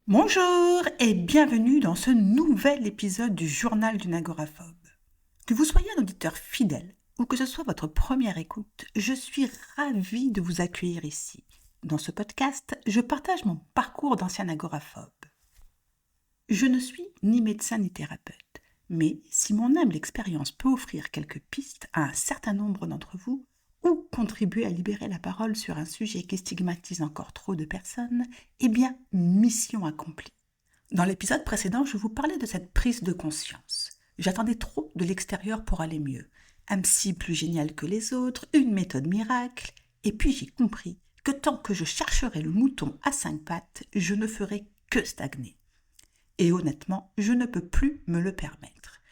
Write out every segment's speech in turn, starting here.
Bonjour et bienvenue dans ce nouvel épisode du Journal d'une agoraphobe. Que vous soyez un auditeur fidèle ou que ce soit votre première écoute, je suis ravie de vous accueillir ici. Dans ce podcast, je partage mon parcours d'ancien agoraphobe. Je ne suis ni médecin ni thérapeute, mais si mon humble expérience peut offrir quelques pistes à un certain nombre d'entre vous, ou contribuer à libérer la parole sur un sujet qui stigmatise encore trop de personnes, eh bien, mission accomplie. Dans l'épisode précédent, je vous parlais de cette prise de conscience. J'attendais trop de l'extérieur pour aller mieux. Un psy plus génial que les autres, une méthode miracle, et puis j'ai compris que tant que je chercherais le mouton à 5 pattes, je ne ferais que stagner. Et honnêtement, je ne peux plus me le permettre.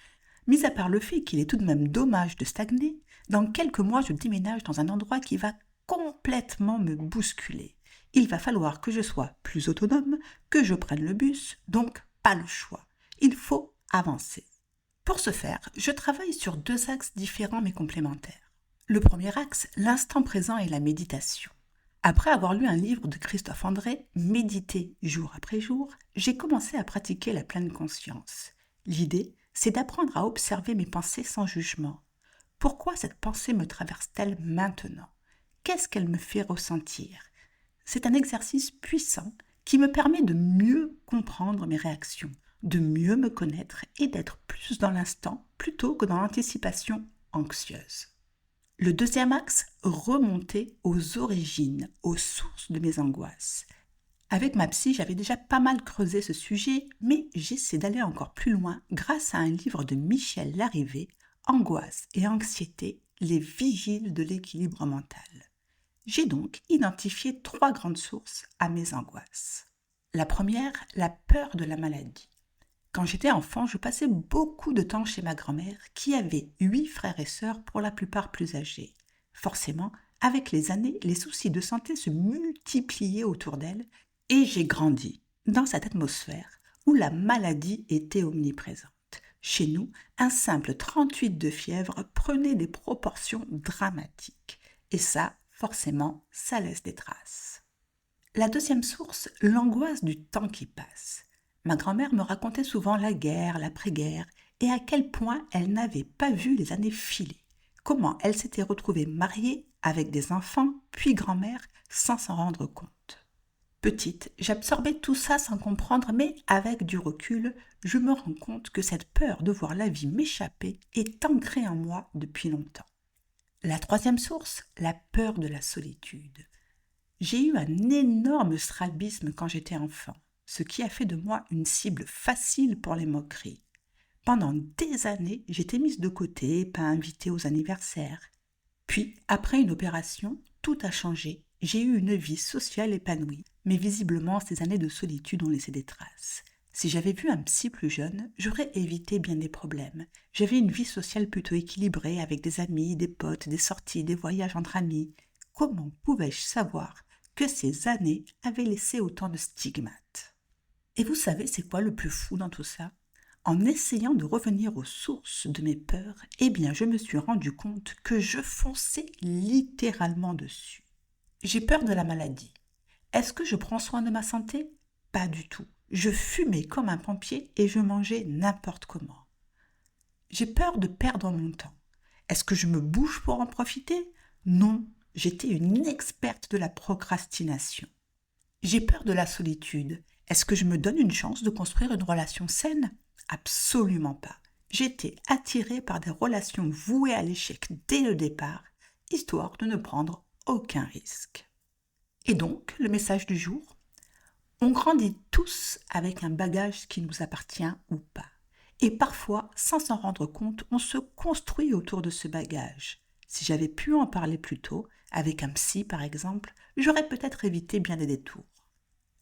Mis à part le fait qu'il est tout de même dommage de stagner, dans quelques mois je déménage dans un endroit qui va complètement me bousculer. Il va falloir que je sois plus autonome, que je prenne le bus, donc pas le choix. Il faut avancer. Pour ce faire, je travaille sur 2 axes différents mais complémentaires. Le premier axe, l'instant présent et la méditation. Après avoir lu un livre de Christophe André, Méditer jour après jour, j'ai commencé à pratiquer la pleine conscience. L'idée, c'est d'apprendre à observer mes pensées sans jugement. Pourquoi cette pensée me traverse-t-elle maintenant? Qu'est-ce qu'elle me fait ressentir? C'est un exercice puissant qui me permet de mieux comprendre mes réactions, de mieux me connaître et d'être plus dans l'instant plutôt que dans l'anticipation anxieuse. Le deuxième axe, remonter aux origines, aux sources de mes angoisses. Avec ma psy, j'avais déjà pas mal creusé ce sujet, mais j'essaie d'aller encore plus loin grâce à un livre de Michel Larrivé, Angoisse et anxiété, les vigiles de l'équilibre mental. J'ai donc identifié 3 grandes sources à mes angoisses. La première, la peur de la maladie. Quand j'étais enfant, je passais beaucoup de temps chez ma grand-mère qui avait 8 frères et sœurs, pour la plupart plus âgés. Forcément, avec les années, les soucis de santé se multipliaient autour d'elle et j'ai grandi dans cette atmosphère où la maladie était omniprésente. Chez nous, un simple 38 de fièvre prenait des proportions dramatiques. Et ça, forcément, ça laisse des traces. La deuxième source, l'angoisse du temps qui passe. Ma grand-mère me racontait souvent la guerre, l'après-guerre, et à quel point elle n'avait pas vu les années filer. Comment elle s'était retrouvée mariée, avec des enfants, puis grand-mère, sans s'en rendre compte. Petite, j'absorbais tout ça sans comprendre, mais avec du recul, je me rends compte que cette peur de voir la vie m'échapper est ancrée en moi depuis longtemps. La troisième source, la peur de la solitude. J'ai eu un énorme strabisme quand j'étais enfant, ce qui a fait de moi une cible facile pour les moqueries. Pendant des années, j'étais mise de côté, pas invitée aux anniversaires. Puis, après une opération, tout a changé. J'ai eu une vie sociale épanouie, mais visiblement ces années de solitude ont laissé des traces. Si j'avais vu un psy plus jeune, j'aurais évité bien des problèmes. J'avais une vie sociale plutôt équilibrée avec des amis, des potes, des sorties, des voyages entre amis. Comment pouvais-je savoir que ces années avaient laissé autant de stigmates? Et vous savez, c'est quoi le plus fou dans tout ça? En essayant de revenir aux sources de mes peurs, eh bien, je me suis rendu compte que je fonçais littéralement dessus. J'ai peur de la maladie. Est-ce que je prends soin de ma santé? Pas du tout. Je fumais comme un pompier et je mangeais n'importe comment. J'ai peur de perdre mon temps. Est-ce que je me bouge pour en profiter? Non, j'étais une experte de la procrastination. J'ai peur de la solitude. Est-ce que je me donne une chance de construire une relation saine? Absolument pas. J'étais attirée par des relations vouées à l'échec dès le départ, histoire de ne prendre aucun risque. Et donc, le message du jour? On grandit tous avec un bagage qui nous appartient ou pas. Et parfois, sans s'en rendre compte, on se construit autour de ce bagage. Si j'avais pu en parler plus tôt, avec un psy par exemple, j'aurais peut-être évité bien des détours.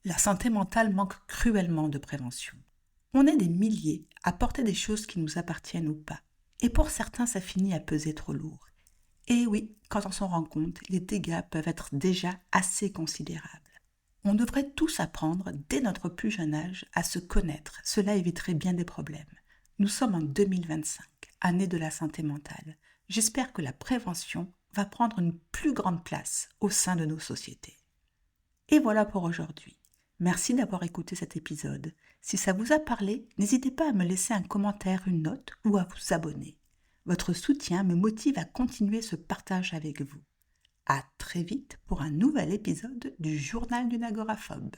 La santé mentale manque cruellement de prévention. On est des milliers à porter des choses qui nous appartiennent ou pas. Et pour certains, ça finit à peser trop lourd. Et oui, quand on s'en rend compte, les dégâts peuvent être déjà assez considérables. On devrait tous apprendre, dès notre plus jeune âge, à se connaître. Cela éviterait bien des problèmes. Nous sommes en 2025, année de la santé mentale. J'espère que la prévention va prendre une plus grande place au sein de nos sociétés. Et voilà pour aujourd'hui. Merci d'avoir écouté cet épisode. Si ça vous a parlé, n'hésitez pas à me laisser un commentaire, une note ou à vous abonner. Votre soutien me motive à continuer ce partage avec vous. À très vite pour un nouvel épisode du Journal d'une agoraphobe.